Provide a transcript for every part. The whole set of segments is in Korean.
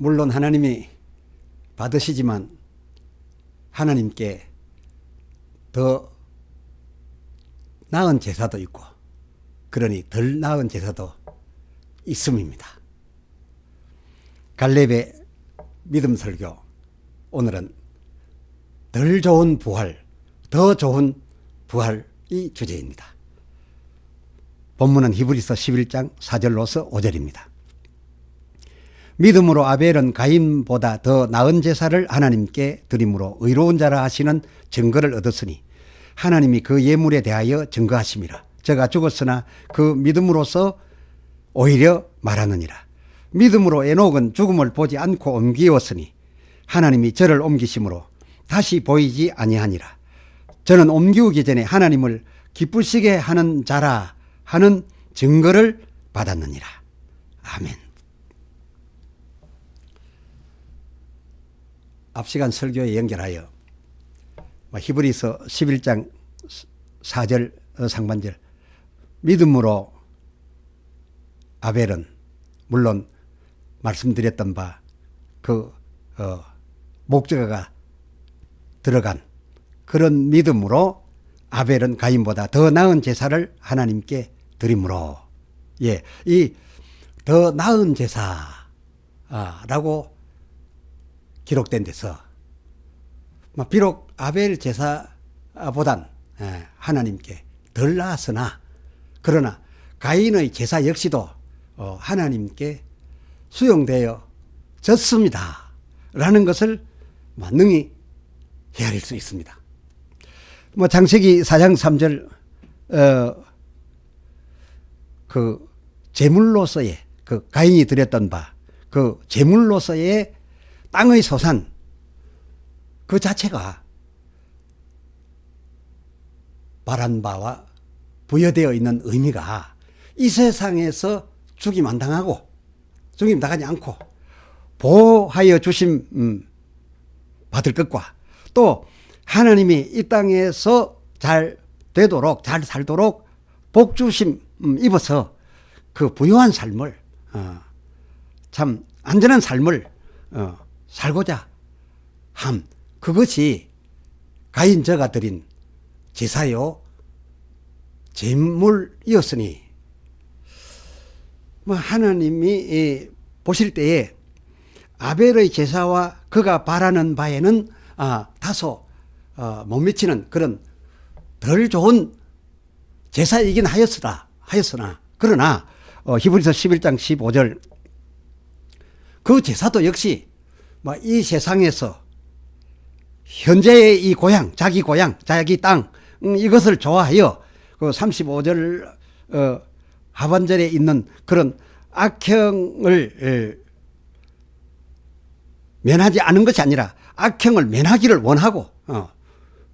물론 하나님이 받으시지만 하나님께 더 나은 제사도 있고 그러니 덜 나은 제사도 있음입니다. 갈렙의 믿음 설교, 오늘은 덜 좋은 부활, 더 좋은 부활이 주제입니다. 본문은 히브리서 11장 4절로서 5절입니다. 믿음으로 아벨은 가인보다 더 나은 제사를 하나님께 드림으로 의로운 자라 하시는 증거를 얻었으니 하나님이 그 예물에 대하여 증거하심이라. 저가 죽었으나 그 믿음으로서 오히려 말하느니라. 믿음으로 에녹은 죽음을 보지 않고 옮기었으니 하나님이 저를 옮기심으로 다시 보이지 아니하니라. 저는 옮기우기 전에 하나님을 기쁘시게 하는 자라 하는 증거를 받았느니라. 아멘. 앞 시간 설교에 연결하여 히브리서 11장 4절 상반절, 믿음으로 아벨은 물론 말씀드렸던 바 그 목적어가 들어간 그런 믿음으로 아벨은 가인보다 더 나은 제사를 하나님께 드림으로, 예, 이 더 나은 제사라고 기록된 데서 비록 아벨 제사보단 하나님께 덜 나았으나 그러나 가인의 제사 역시도 하나님께 수용되어 졌습니다 라는 것을 능히 헤아릴 수 있습니다. 창세기 4장 3절 그 제물로서의 그 가인이 드렸던 바 그 제물로서의 땅의 소산 그 자체가 바란 바와 부여되어 있는 의미가 이 세상에서 죽임 안 당하고 죽임 당하지 않고 보호하여 주심 받을 것과 또 하나님이 이 땅에서 잘 되도록 잘 살도록 복 주심 입어서 그 부유한 삶을 참 안전한 삶을 살고자 함, 그것이 가인 저가 드린 제사요 제물이었으니 하나님이 보실 때에 아벨의 제사와 그가 바라는 바에는 다소 못 미치는 그런 덜 좋은 제사이긴 하였으나 그러나 히브리서 11장 15절 그 제사도 역시 이 세상에서 현재의 이 고향, 자기 땅 이것을 좋아하여 그 35절 하반절에 있는 그런 악행을 면하지 않은 것이 아니라 악행을 면하기를 원하고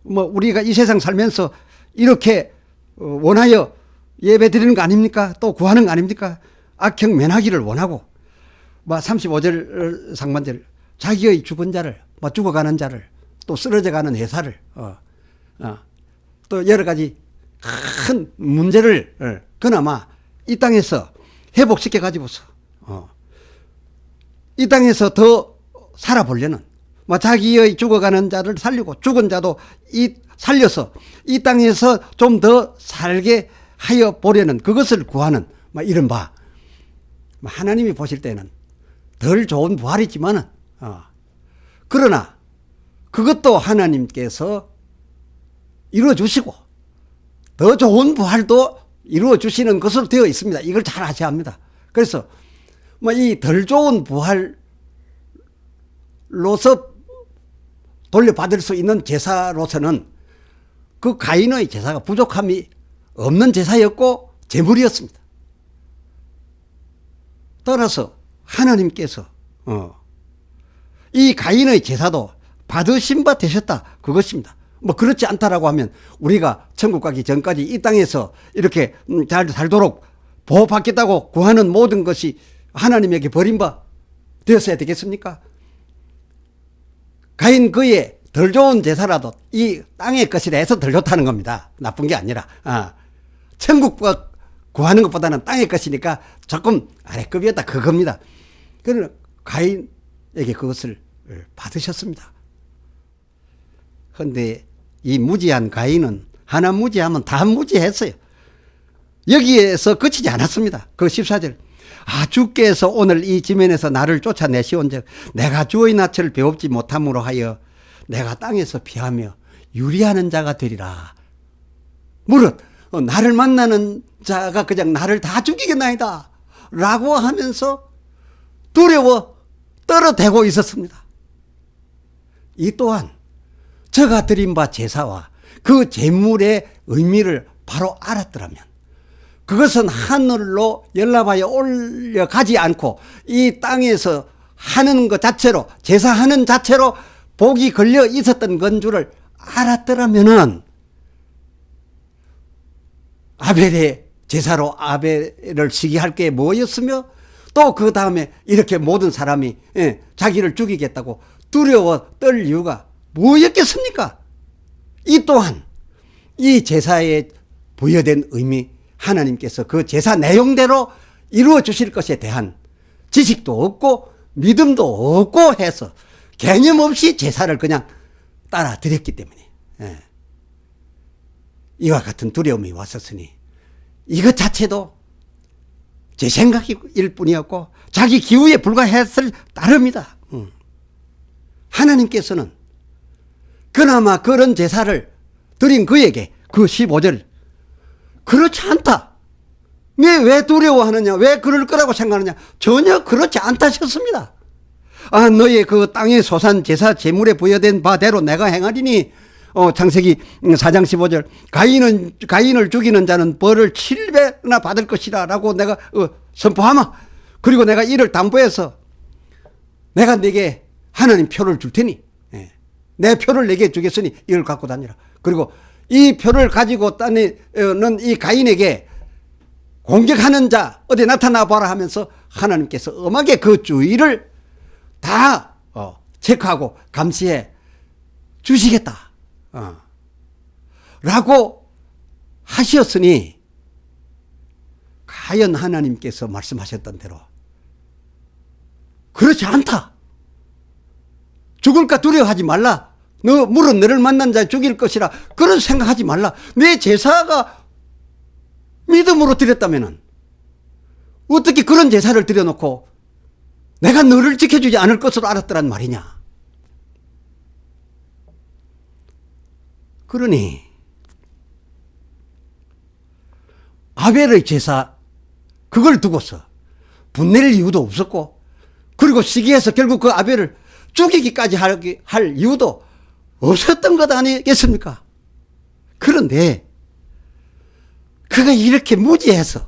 우리가 이 세상 살면서 이렇게 원하여 예배 드리는 거 아닙니까? 또 구하는 거 아닙니까? 악행 면하기를 원하고 35절 상반절 자기의 죽은 자를 죽어가는 자를 또 쓰러져가는 회사를 또 여러 가지 큰 문제를 그나마 이 땅에서 회복시켜 가지고서 이 땅에서 더 살아보려는 자기의 죽어가는 자를 살리고 죽은 자도 살려서 이 땅에서 좀 더 살게 하여 보려는 그것을 구하는 이런 바 하나님이 보실 때는 덜 좋은 부활이지만은 그러나 그것도 하나님께서 이루어 주시고 더 좋은 부활도 이루어 주시는 것으로 되어 있습니다. 이걸 잘 아셔야 합니다. 그래서 이 덜 좋은 부활로서 돌려받을 수 있는 제사로서는 그 가인의 제사가 부족함이 없는 제사였고 제물이었습니다. 따라서 하나님께서 이 가인의 제사도 받으신 바 되셨다 그것입니다. 그렇지 않다라고 하면 우리가 천국 가기 전까지 이 땅에서 이렇게 잘 살도록 보호받겠다고 구하는 모든 것이 하나님에게 버린 바 되었어야 되겠습니까? 가인 그의 덜 좋은 제사라도 이 땅의 것이라 해서 덜 좋다는 겁니다. 나쁜 게 아니라 천국 구하는 것보다는 땅의 것이니까 조금 아래급이었다 그겁니다. 그러나 가인 그것을 받으셨습니다. 그런데 이 무지한 가인은 하나 무지하면 다 무지했어요. 여기에서 그치지 않았습니다. 그 14절. 주께서 오늘 이 지면에서 나를 쫓아내시온즉 내가 주의 낯을 배웁지 못함으로 하여 내가 땅에서 피하며 유리하는 자가 되리라. 무릇 나를 만나는 자가 그냥 나를 다 죽이겠나이다 라고 하면서 두려워 떨어대고 있었습니다. 이 또한 저가 드린 바 제사와 그 제물의 의미를 바로 알았더라면 그것은 하늘로 연락하여 올려가지 않고 이 땅에서 하는 것 자체로, 제사하는 자체로 복이 걸려 있었던 건 줄을 알았더라면은 아벨의 제사로 아벨을 시기할 게 뭐였으며 또 그 다음에 이렇게 모든 사람이 자기를 죽이겠다고 두려워 떨 이유가 뭐였겠습니까? 이 또한 이 제사에 부여된 의미, 하나님께서 그 제사 내용대로 이루어 주실 것에 대한 지식도 없고 믿음도 없고 해서 개념 없이 제사를 그냥 따라 드렸기 때문에 이와 같은 두려움이 왔었으니 이것 자체도 제 생각일 뿐이었고 자기 기우에 불과했을 따름이다. 하나님께서는 그나마 그런 제사를 드린 그에게 그 15절 그렇지 않다. 왜 두려워하느냐? 왜 그럴 거라고 생각하느냐? 전혀 그렇지 않다 하셨습니다. 너의 그 땅의 소산 제사 제물에 부여된 바대로 내가 행하리니 창세기 4장 15절 가인을 죽이는 자는 벌을 7배나 받을 것이라 라고 내가 선포하마. 그리고 내가 이를 담보해서 내가 네게 하나님 표를 줄 테니 내 표를 내게 주겠으니 이걸 갖고 다니라. 그리고 이 표를 가지고 다니는 이 가인에게 공격하는 자 어디 나타나 봐라 하면서 하나님께서 엄하게 그 주의를 다 체크하고 감시해 주시겠다 라고 하셨으니 과연 하나님께서 말씀하셨던 대로 그렇지 않다. 죽을까 두려워하지 말라. 물은 너를 만난 자 죽일 것이라. 그런 생각하지 말라. 내 제사가 믿음으로 드렸다면 어떻게 그런 제사를 드려놓고 내가 너를 지켜주지 않을 것으로 알았더란 말이냐. 그러니 아벨의 제사 그걸 두고서 분낼 이유도 없었고 그리고 시기해서 결국 그 아벨을 죽이기까지 할 이유도 없었던 것 아니겠습니까? 그런데 그가 이렇게 무지해서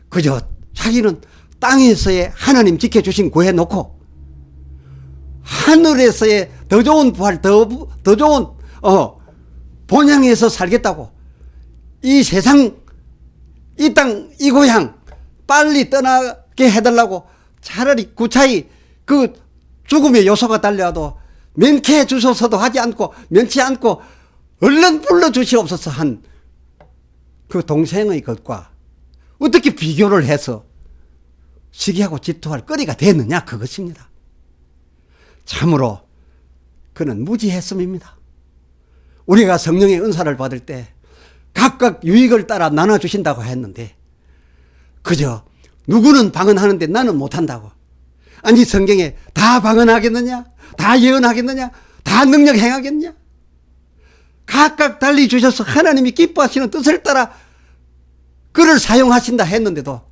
그저 자기는 땅에서의 하나님 지켜주신 구해놓고 하늘에서의 더 좋은 부활, 더 좋은 본향에서 살겠다고 이 세상, 이 땅, 이 고향 빨리 떠나게 해달라고 차라리 구차히 그 죽음의 요소가 달려와도 면케해 주셔서도 하지 않고 면치 않고 얼른 불러주시옵소서 한 그 동생의 것과 어떻게 비교를 해서 시기하고 질투할 거리가 됐느냐 그것입니다. 참으로 그는 무지했음입니다. 우리가 성령의 은사를 받을 때 각각 유익을 따라 나눠주신다고 했는데 그저 누구는 방언하는데 나는 못한다고. 아니 성경에 다 방언하겠느냐? 다 예언하겠느냐? 다 능력 행하겠느냐? 각각 달리 주셔서 하나님이 기뻐하시는 뜻을 따라 그를 사용하신다 했는데도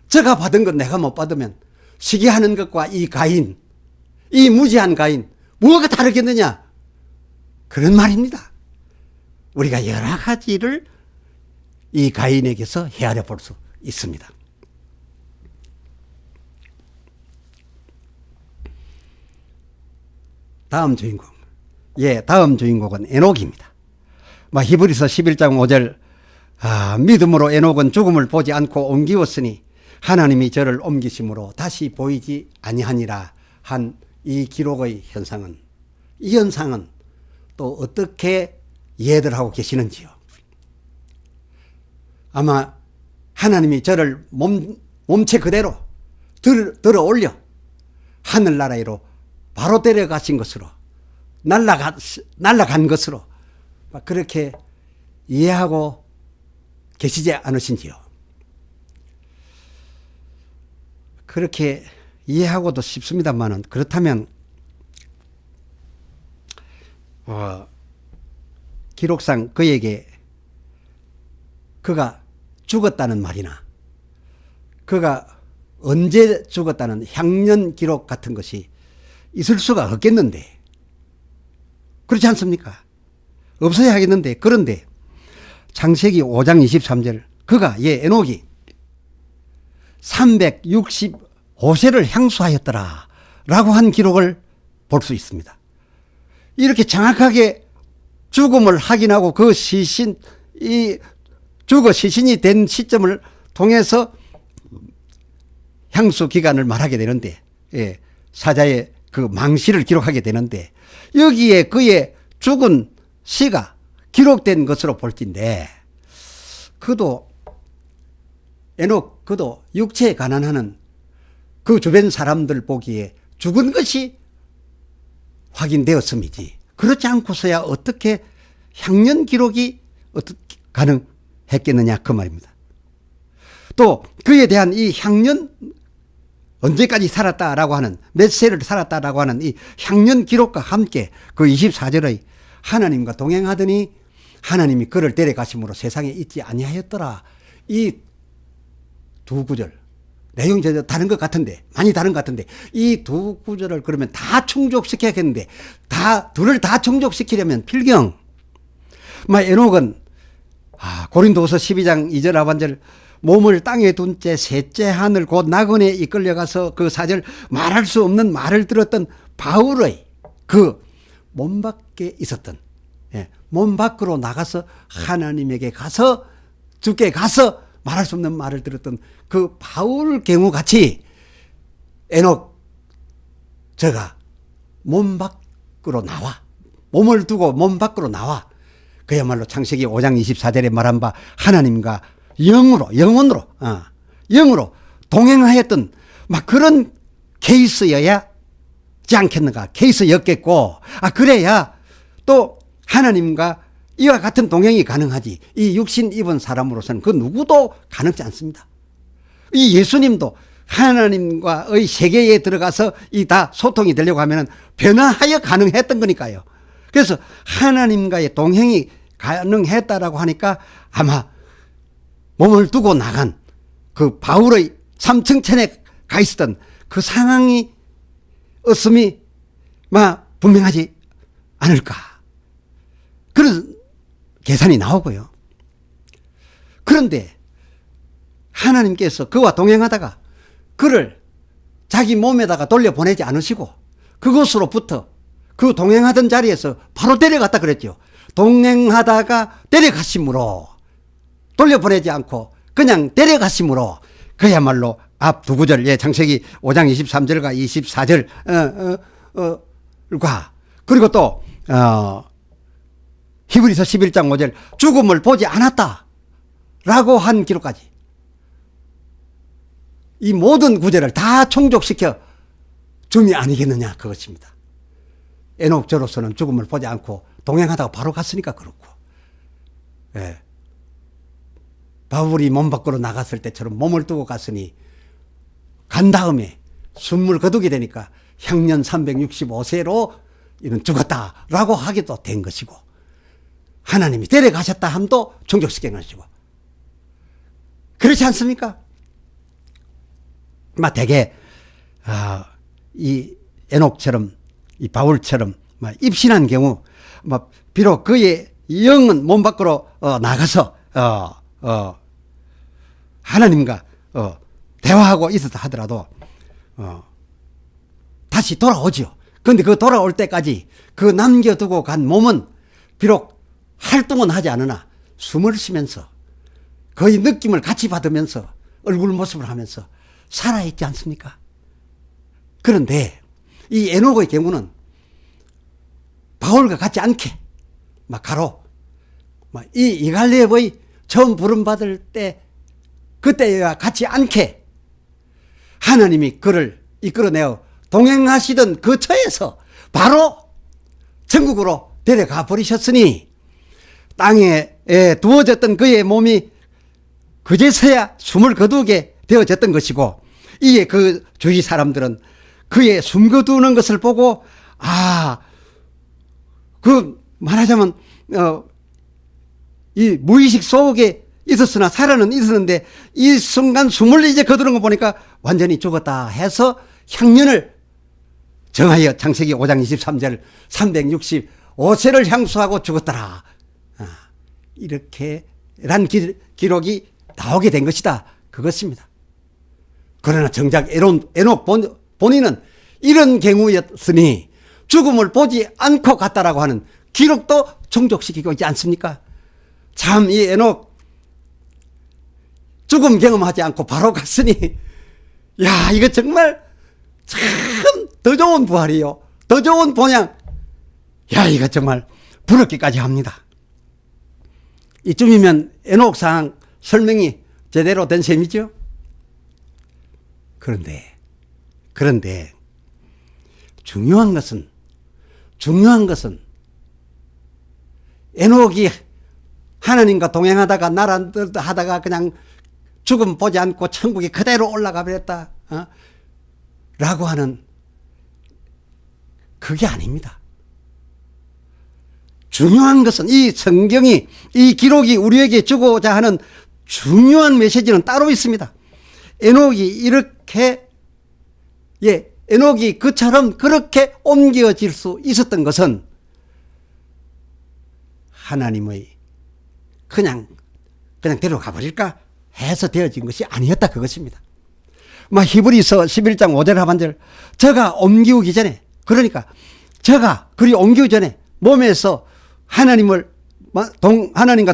저가 받은 건 내가 못 받으면 시기하는 것과 이 가인, 이 무지한 가인 뭐가 다르겠느냐? 그런 말입니다. 우리가 여러 가지를 이 가인에게서 헤아려 볼 수 있습니다. 다음 주인공. 다음 주인공은 에녹입니다. 히브리서 11장 5절 믿음으로 에녹은 죽음을 보지 않고 옮기었으니 하나님이 저를 옮기심으로 다시 보이지 아니하니라 한 이 기록의 현상은 이 현상은 또 어떻게 이해들 하고 계시는지요? 아마 하나님이 저를 몸체 그대로 들어 올려 하늘나라로 바로 데려가신 것으로 날아간 것으로 그렇게 이해하고 계시지 않으신지요? 그렇게 이해하고도 싶습니다만은, 그렇다면 기록상 그에게 그가 죽었다는 말이나 그가 언제 죽었다는 향년 기록 같은 것이 있을 수가 없겠는데, 그렇지 않습니까? 없어야 하겠는데, 그런데 창세기 5장 23절 그가 에녹이 365세를 향수하였더라 라고 한 기록을 볼 수 있습니다. 이렇게 정확하게 죽음을 확인하고 그 시신, 죽어 시신이 된 시점을 통해서 향수 기간을 말하게 되는데, 사자의 그 망시를 기록하게 되는데, 여기에 그의 죽은 시가 기록된 것으로 볼진데, 에녹 그도 육체에 관한하는 그 주변 사람들 보기에 죽은 것이 확인되었음이지, 그렇지 않고서야 어떻게 향년 기록이 어떻게 가능했겠느냐 그 말입니다. 또 그에 대한 이 향년, 언제까지 살았다라고 하는, 몇 세를 살았다라고 하는 이 향년 기록과 함께 그 24절의 하나님과 동행하더니 하나님이 그를 데려가심으로 세상에 있지 아니하였더라, 이 두 구절 내용이 다른 것 같은데, 많이 다른 것 같은데, 이 두 구절을 그러면 다 충족시켜야겠는데, 둘을 다 충족시키려면 필경 에녹은 고린도후서 12장 2절 하반절 몸을 땅에 둔 채 셋째 하늘 곧 낙원에 이끌려가서 그 4절 말할 수 없는 말을 들었던 바울의 그 몸 밖에 있었던, 몸 밖으로 나가서 하나님에게 가서, 주께 가서 말할 수 없는 말을 들었던 그 바울 경우같이 에녹 저가 몸 밖으로 나와, 몸을 두고 몸 밖으로 나와 그야말로 창세기 5장 24절에 말한 바 하나님과 영으로 동행하였던 그런 케이스여야 지 않겠는가, 케이스였겠고, 그래야 또 하나님과 이와 같은 동행이 가능하지. 이 육신 입은 사람으로서는 그 누구도 가능치 않습니다. 이 예수님도 하나님과의 세계에 들어가서 이 다 소통이 되려고 하면은 변화하여 가능했던 거니까요. 그래서 하나님과의 동행이 가능했다라고 하니까 아마 몸을 두고 나간 그 바울의 3층천에 가 있었던 그 상황이 없음이 분명하지 않을까, 그런 계산이 나오고요. 그런데 하나님께서 그와 동행하다가 그를 자기 몸에다가 돌려보내지 않으시고 그것으로부터 그 동행하던 자리에서 바로 데려갔다 그랬죠. 동행하다가 데려가심으로, 돌려보내지 않고 그냥 데려가심으로 그야말로 앞 두 구절, 창세기 5장 23절과 24절과 그리고 또 히브리서 11장 5절 죽음을 보지 않았다 라고 한 기록까지, 이 모든 구절을 다 충족시켜 줌이 아니겠느냐 그것입니다. 에녹 저로서는 죽음을 보지 않고 동행하다가 바로 갔으니까 그렇고, 바울이 몸 밖으로 나갔을 때처럼 몸을 두고 갔으니 간 다음에 숨을 거두게 되니까 향년 365세로 이는 죽었다라고 하기도 된 것이고, 하나님이 데려가셨다 함도 충족시킨 것이고, 그렇지 않습니까? 대개 이 에녹처럼, 이 바울처럼 입신한 경우 비록 그의 영은 몸 밖으로 나가서 하나님과 대화하고 있었다 하더라도 다시 돌아오죠. 그런데 그 돌아올 때까지 그 남겨두고 간 몸은 비록 활동은 하지 않으나 숨을 쉬면서 거의 느낌을 같이 받으면서 얼굴 모습을 하면서 살아있지 않습니까? 그런데 이 에녹의 경우는 바울과 같지 않게 가로 이 이갈렙의 처음 부름받을 때 그때와 같지 않게 하나님이 그를 이끌어내어 동행하시던 그 처에서 바로 천국으로 데려가 버리셨으니 땅에 두어졌던 그의 몸이 그제서야 숨을 거두게 되어졌던 것이고, 이에 그 주위 사람들은 그의 숨거두는 것을 보고 말하자면 이 무의식 속에 있었으나 살아는 있었는데 이 순간 숨을 이제 거두는 거 보니까 완전히 죽었다 해서 향년을 정하여 창세기 5장 23절 365세를 향수하고 죽었더라. 이렇게란 기록이 나오게 된 것이다. 그것입니다. 그러나 정작 에녹 본인은 이런 경우였으니 죽음을 보지 않고 갔다라고 하는 기록도 종족시키고 있지 않습니까? 참 이 에녹 죽음 경험하지 않고 바로 갔으니 야, 이거 정말 참 더 좋은 부활이요, 더 좋은 본향. 야, 이거 정말 부럽기까지 합니다. 이쯤이면 에녹상 설명이 제대로 된 셈이죠. 그런데 중요한 것은 에녹이 하나님과 동행하다가 나란하다가 그냥 죽음 보지 않고 천국에 그대로 올라가 버렸다 라고 하는 그게 아닙니다. 중요한 것은 이 성경이, 이 기록이 우리에게 주고자 하는 중요한 메시지는 따로 있습니다. 에녹이 그처럼 그렇게 옮겨질 수 있었던 것은 하나님의 그냥 데려가 버릴까 해서 되어진 것이 아니었다, 그것입니다. 히브리서 11장 5절 하반절, 저가 옮기기 전에, 그러니까 저가 그리 옮기기 전에 몸에서 하나님과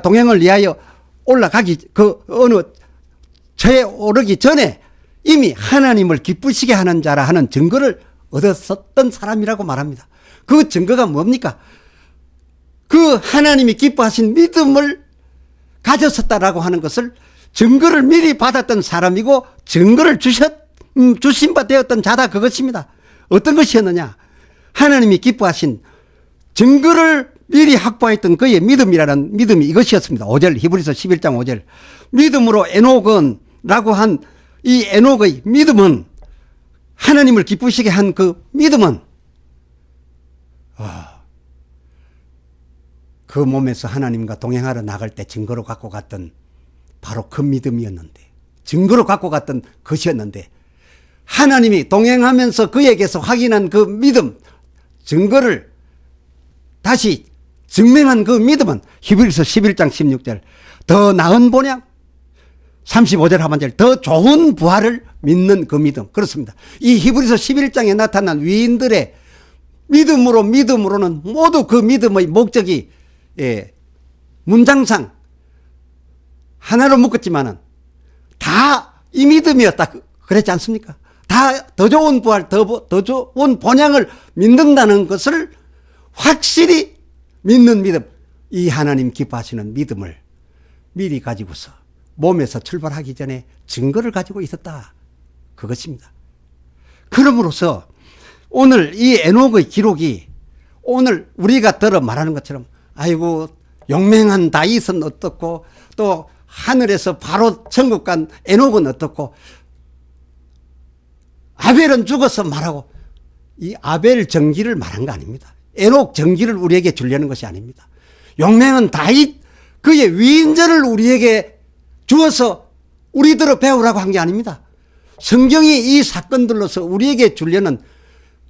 동행을 위하여 올라가기, 어느 저에 오르기 전에 이미 하나님을 기쁘시게 하는 자라 하는 증거를 얻었었던 사람이라고 말합니다. 그 증거가 뭡니까? 그 하나님이 기뻐하신 믿음을 가졌었다라고 하는 것을 증거를 미리 받았던 사람이고 증거를 주신 바 되었던 자다, 그것입니다. 어떤 것이었느냐? 하나님이 기뻐하신 증거를 미리 확보했던 그의 믿음이라는 믿음이 이것이었습니다. 5절, 히브리서 11장 5절. 믿음으로 에녹은 라고 한 이 에녹의 믿음은, 하나님을 기쁘시게 한 그 믿음은 그 몸에서 하나님과 동행하러 나갈 때 증거로 갖고 갔던 바로 그 믿음이었는데, 증거로 갖고 갔던 것이었는데, 하나님이 동행하면서 그에게서 확인한 그 믿음, 증거를 다시 증명한 그 믿음은 히브리서 11장 16절, 더 나은 본향, 35절 하반절, 더 좋은 부활을 믿는 그 믿음. 그렇습니다. 이 히브리서 11장에 나타난 위인들의 믿음으로는 모두 그 믿음의 목적이 문장상 하나로 묶었지만은 다 이 믿음이었다, 그랬지 않습니까? 다 더 좋은 부활, 더 좋은 본향을 믿는다는 것을 확실히 믿는 믿음, 이 하나님 기뻐하시는 믿음을 미리 가지고서 몸에서 출발하기 전에 증거를 가지고 있었다, 그것입니다. 그러므로서 오늘 이 에녹의 기록이 오늘 우리가 들어 말하는 것처럼 아이고 용맹한 다윗은 어떻고 또 하늘에서 바로 천국 간 에녹은 어떻고 아벨은 죽어서 말하고, 이 아벨 정기를 말한 거 아닙니다. 에녹 정기를 우리에게 주려는 것이 아닙니다. 용맹한 다윗 그의 위인전을 우리에게 주어서 우리들을 배우라고 한 게 아닙니다. 성경이 이 사건들로서 우리에게 주려는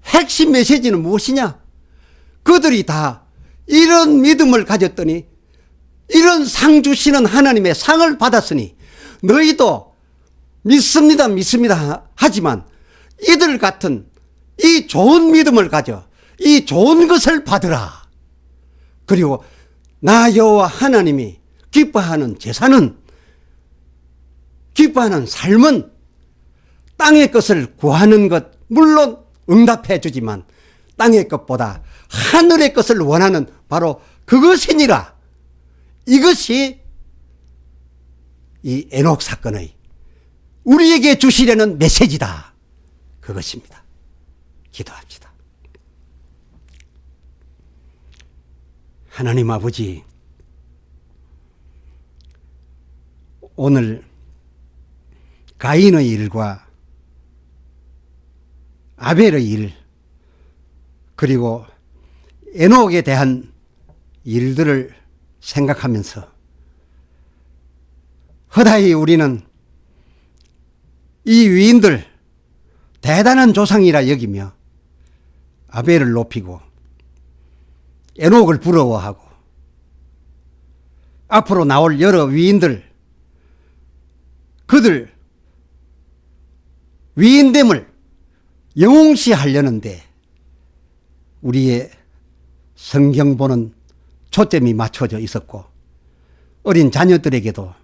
핵심 메시지는 무엇이냐? 그들이 다 이런 믿음을 가졌더니 이런 상 주시는 하나님의 상을 받았으니 너희도 믿습니다 하지만 이들 같은 이 좋은 믿음을 가져 이 좋은 것을 받으라. 그리고 나 여호와 하나님이 기뻐하는 제사는, 기뻐하는 삶은 땅의 것을 구하는 것 물론 응답해 주지만 땅의 것보다 하늘의 것을 원하는 바로 그것이니라. 이것이 이 에녹 사건의 우리에게 주시려는 메시지다. 그것입니다. 기도합시다. 하나님 아버지, 오늘 가인의 일과 아벨의 일, 그리고 에녹에 대한 일들을 생각하면서 허다히 우리는 이 위인들 대단한 조상이라 여기며 아벨을 높이고 에녹을 부러워하고 앞으로 나올 여러 위인들, 그들 위인됨을 영웅시하려는데 우리의 성경 보는 초점이 맞춰져 있었고, 어린 자녀들에게도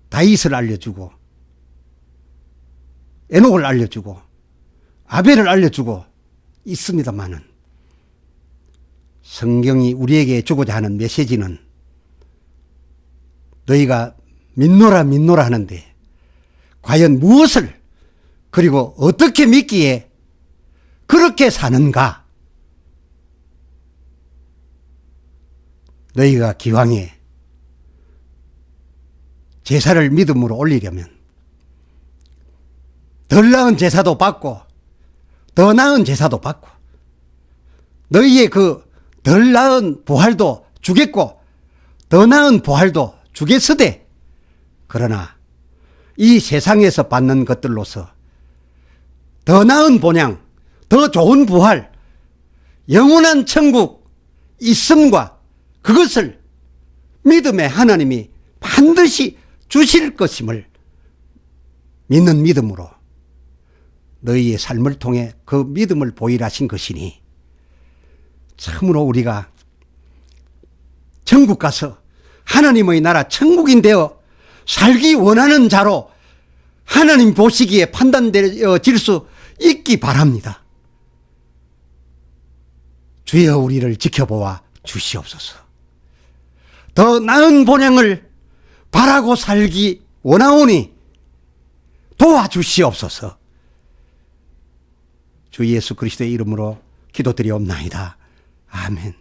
다윗을 알려주고 에녹을 알려주고 아벨을 알려주고 있습니다마는, 성경이 우리에게 주고자 하는 메시지는 너희가 믿노라 믿노라 하는데 과연 무엇을, 그리고 어떻게 믿기에 그렇게 사는가? 너희가 기왕에 제사를 믿음으로 올리려면 덜 나은 제사도 받고 더 나은 제사도 받고 너희의 그 덜 나은 부활도 주겠고 더 나은 부활도 주겠으되, 그러나 이 세상에서 받는 것들로서 더 나은 본향, 더 좋은 부활, 영원한 천국 있음과 그것을 믿음의 하나님이 반드시 주실 것임을 믿는 믿음으로 너희의 삶을 통해 그 믿음을 보이라 하신 것이니, 참으로 우리가 천국 가서 하나님의 나라 천국인 되어 살기 원하는 자로 하나님 보시기에 판단되어질 수 있기 바랍니다. 주여 우리를 지켜보아 주시옵소서. 더 나은 본향을 바라고 살기 원하오니 도와주시옵소서. 주 예수 그리스도의 이름으로 기도드리옵나이다. 아멘.